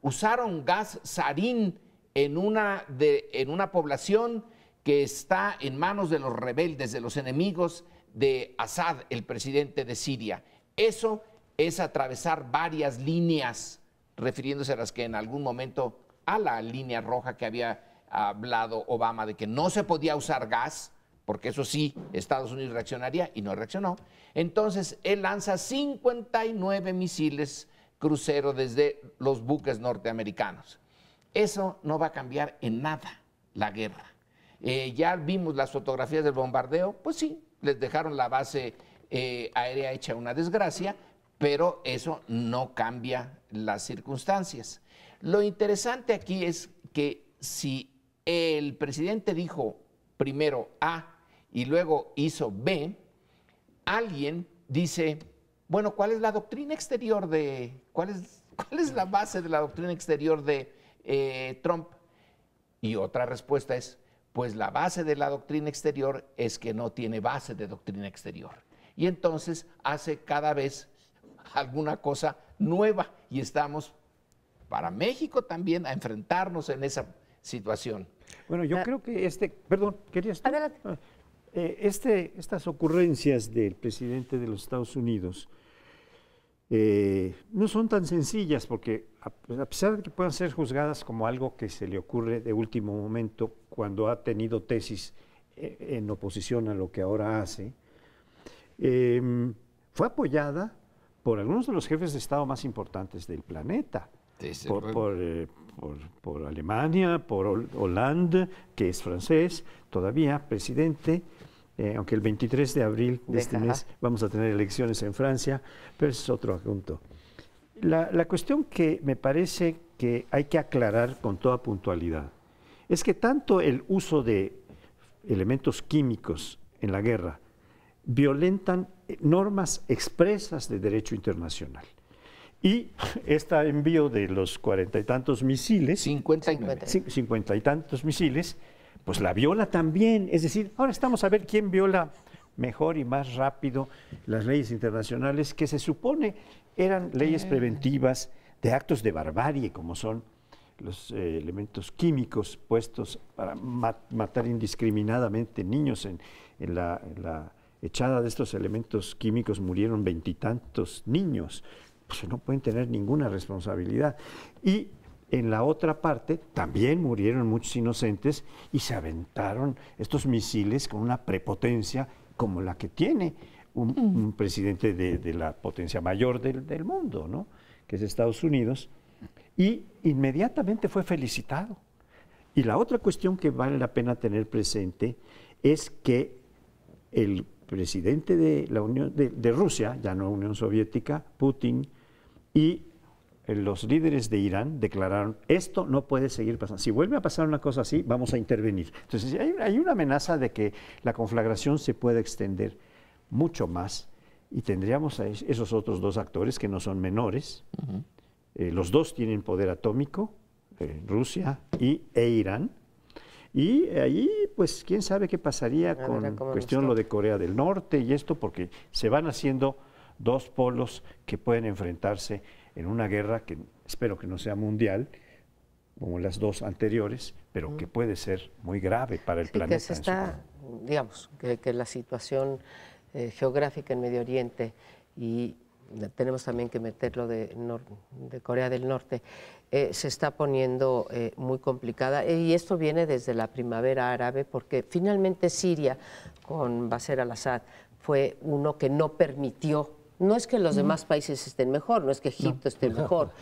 usaron gas sarín en una población que está en manos de los rebeldes, de los enemigos de Assad, el presidente de Siria. Eso es atravesar varias líneas, refiriéndose a las que en algún momento, a la línea roja que había hablado Obama de que no se podía usar gas, porque eso sí, Estados Unidos reaccionaría y no reaccionó. Entonces, él lanza 59 misiles crucero desde los buques norteamericanos. Eso no va a cambiar en nada la guerra. Ya vimos las fotografías del bombardeo, pues sí, les dejaron la base aérea hecha una desgracia, pero eso no cambia las circunstancias. Lo interesante aquí es que si el presidente dijo primero A y luego hizo B, alguien dice, bueno, ¿cuál es la doctrina exterior cuál es la base de la doctrina exterior de Trump? Y otra respuesta es, pues la base de la doctrina exterior es que no tiene base de doctrina exterior. Y entonces hace cada vez alguna cosa nueva y estamos, para México también, a enfrentarnos en esa situación. Bueno, yo creo que perdón, ¿querías tú? Adelante. Estas ocurrencias del presidente de los Estados Unidos no son tan sencillas porque a pesar de que puedan ser juzgadas como algo que se le ocurre de último momento cuando ha tenido tesis en oposición a lo que ahora hace, fue apoyada por algunos de los jefes de Estado más importantes del planeta. Por Alemania, por Hollande, que es francés, todavía presidente, aunque el 23 de abril de este mes vamos a tener elecciones en Francia, pero ese es otro asunto. La cuestión que me parece que hay que aclarar con toda puntualidad es que tanto el uso de elementos químicos en la guerra violentan normas expresas de derecho internacional. Y este envío de los 40 y tantos misiles, 50 y tantos misiles, pues la viola también. Es decir, ahora estamos a ver quién viola mejor y más rápido las leyes internacionales, que se supone eran leyes preventivas de actos de barbarie, como son los elementos químicos puestos para matar indiscriminadamente niños. En la echada de estos elementos químicos murieron 20 y tantos niños. Pues no pueden tener ninguna responsabilidad. Y en la otra parte también murieron muchos inocentes y se aventaron estos misiles con una prepotencia como la que tiene un presidente de la potencia mayor del mundo, ¿no? Que es Estados Unidos, y inmediatamente fue felicitado. Y la otra cuestión que vale la pena tener presente es que el presidente de la Unión de Rusia, ya no Unión Soviética, Putin, y los líderes de Irán declararon, esto no puede seguir pasando. Si vuelve a pasar una cosa así, vamos a intervenir. Entonces hay una amenaza de que la conflagración se pueda extender mucho más y tendríamos a esos otros dos actores que no son menores. Los dos tienen poder atómico, Rusia e Irán. Y ahí, pues, quién sabe qué pasaría con cuestión lo de Corea del Norte y esto, porque se van haciendo dos polos que pueden enfrentarse en una guerra que espero que no sea mundial, como las dos anteriores, pero que puede ser muy grave para el planeta. Que se está, digamos, que la situación geográfica en Medio Oriente, y tenemos también que meterlo de Corea del Norte, se está poniendo muy complicada, y esto viene desde la primavera árabe, porque finalmente Siria, con Bashar al-Assad, fue uno que no permitió. No es que los demás países estén mejor, no es que Egipto esté mejor,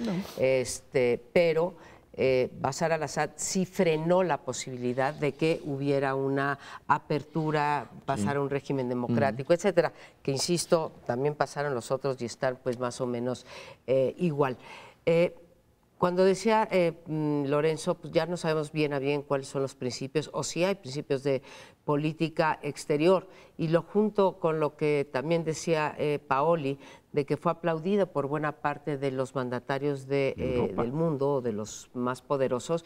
pero Bashar al-Assad sí frenó la posibilidad de que hubiera una apertura, pasar a un régimen democrático, etcétera, que insisto, también pasaron los otros y están pues más o menos igual. Cuando decía Lorenzo, pues ya no sabemos bien a bien cuáles son los principios, o si hay principios de política exterior, y lo junto con lo que también decía Paoli, de que fue aplaudido por buena parte de los mandatarios del mundo, de los más poderosos.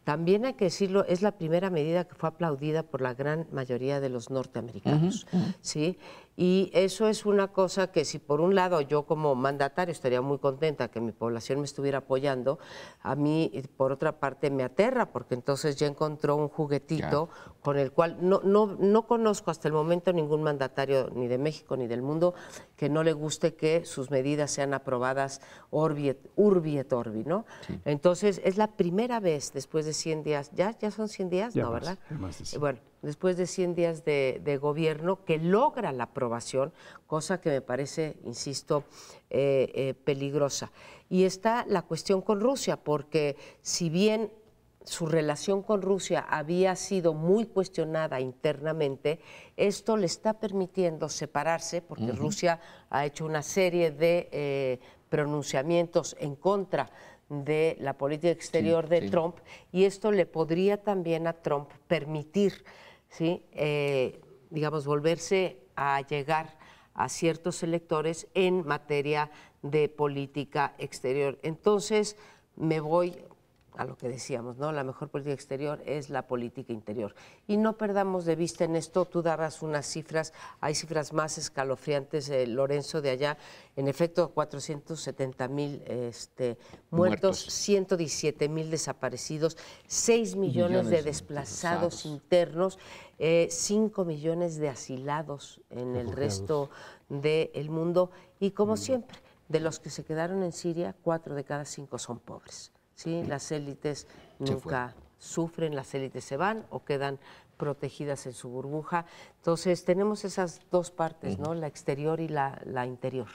También hay que decirlo, es la primera medida que fue aplaudida por la gran mayoría de los norteamericanos, ¿sí? Y eso es una cosa que si por un lado yo como mandatario estaría muy contenta que mi población me estuviera apoyando, a mí por otra parte me aterra, porque entonces ya encontró un juguetito con el cual no conozco hasta el momento ningún mandatario ni de México ni del mundo que no le guste que sus medidas sean aprobadas urbi et orbi, ¿no? Sí. Entonces es la primera vez después de 100 días, ¿ya son 100 días? Ya no, más, ¿verdad? Más de 100. Bueno, después de 100 días de gobierno que logra la aprobación, cosa que me parece, insisto, peligrosa. Y está la cuestión con Rusia, porque si bien su relación con Rusia había sido muy cuestionada internamente, esto le está permitiendo separarse, porque Rusia ha hecho una serie de pronunciamientos en contra de la política exterior de Trump, y esto le podría también a Trump permitir, ¿sí? Digamos, volverse a llegar a ciertos electores en materia de política exterior. Entonces, me voy a lo que decíamos, ¿no? La mejor política exterior es la política interior. Y no perdamos de vista en esto, tú dabas unas cifras, hay cifras más escalofriantes, Lorenzo, de allá, en efecto, 470,000 muertos, 117,000 desaparecidos, 6 millones de desplazados internos, 5 millones de asilados en el resto del mundo, y como siempre, de los que se quedaron en Siria, 4 de cada 5 son pobres. ¿Sí? Las élites nunca sufren, las élites se van o quedan protegidas en su burbuja. Entonces tenemos esas dos partes, ¿no? La exterior y la interior.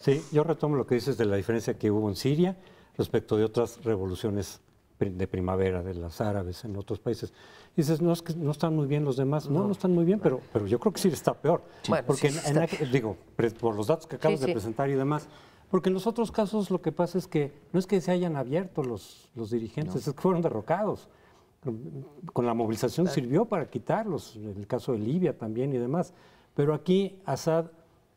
Sí, yo retomo lo que dices de la diferencia que hubo en Siria respecto de otras revoluciones de primavera, de las árabes en otros países. Dices, no, es que no están muy bien los demás. No están muy bien, pero yo creo que sí está peor. Bueno, porque digo, por los datos que acabas de presentar y demás. Porque en los otros casos lo que pasa es que no es que se hayan abierto los dirigentes, es que fueron derrocados. Con la movilización sirvió para quitarlos, en el caso de Libia también y demás. Pero aquí Assad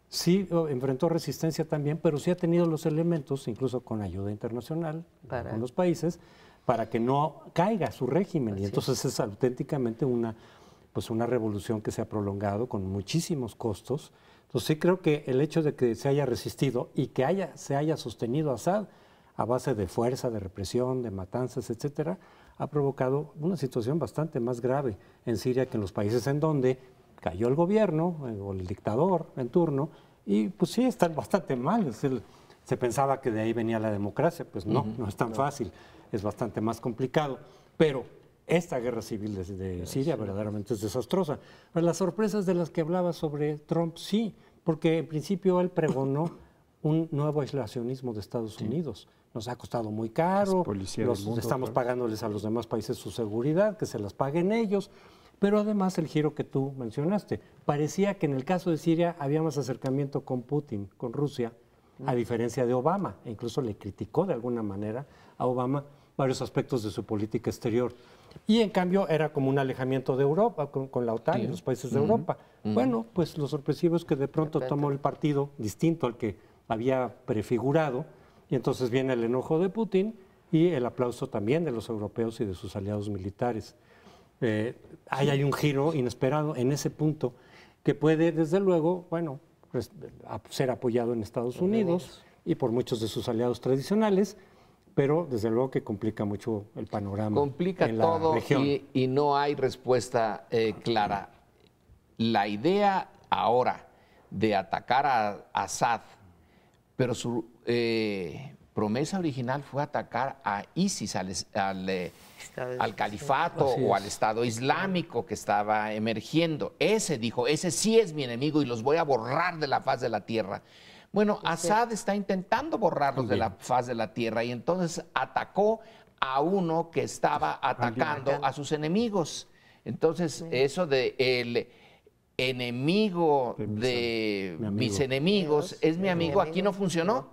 sí enfrentó resistencia también, pero sí ha tenido los elementos, incluso con ayuda internacional, con los países, para que no caiga su régimen. Y entonces es auténticamente una revolución que se ha prolongado con muchísimos costos. Entonces sí creo que el hecho de que se haya resistido y que se haya sostenido Assad a base de fuerza, de represión, de matanzas, etcétera, ha provocado una situación bastante más grave en Siria que en los países en donde cayó el gobierno o el dictador en turno, y pues sí, están bastante mal. Se pensaba que de ahí venía la democracia, pues no, no es tan fácil, es bastante más complicado. Pero esta guerra civil de Siria verdaderamente es desastrosa. Pero las sorpresas de las que hablaba sobre Trump, sí, porque en principio él pregonó un nuevo aislacionismo de Estados Unidos. Nos ha costado muy caro, estamos pagándoles a los demás países su seguridad, que se las paguen ellos. Pero además el giro que tú mencionaste, parecía que en el caso de Siria había más acercamiento con Putin, con Rusia, a diferencia de Obama, e incluso le criticó de alguna manera a Obama varios aspectos de su política exterior. Y en cambio era como un alejamiento de Europa, con la OTAN y los países de Europa. Bueno, pues lo sorpresivo es que de pronto tomó el partido distinto al que había prefigurado, y entonces viene el enojo de Putin y el aplauso también de los europeos y de sus aliados militares. Ahí hay un giro inesperado en ese punto que puede, desde luego, bueno, ser apoyado en Estados Unidos y por muchos de sus aliados tradicionales, pero desde luego que complica mucho el panorama. Complica en la todo región. y no hay respuesta clara. La idea ahora de atacar a Assad, pero su promesa original fue atacar a ISIS, al califato o al Estado Islámico que estaba emergiendo. Ese dijo, ese sí es mi enemigo y los voy a borrar de la faz de la tierra. Bueno, Assad está intentando borrarlos de la faz de la tierra y entonces atacó a uno que estaba atacando a sus enemigos. Entonces, eso de el enemigo de mis enemigos es mi amigo, aquí no funcionó.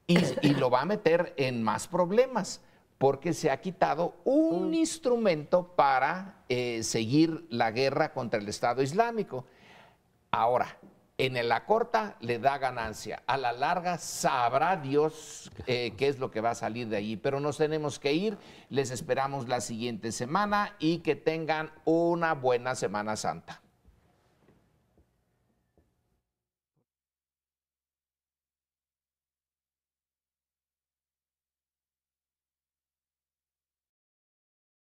Y lo va a meter en más problemas porque se ha quitado un instrumento para seguir la guerra contra el Estado Islámico. Ahora, en la corta le da ganancia, a la larga sabrá Dios qué es lo que va a salir de allí, pero nos tenemos que ir, les esperamos la siguiente semana y que tengan una buena Semana Santa.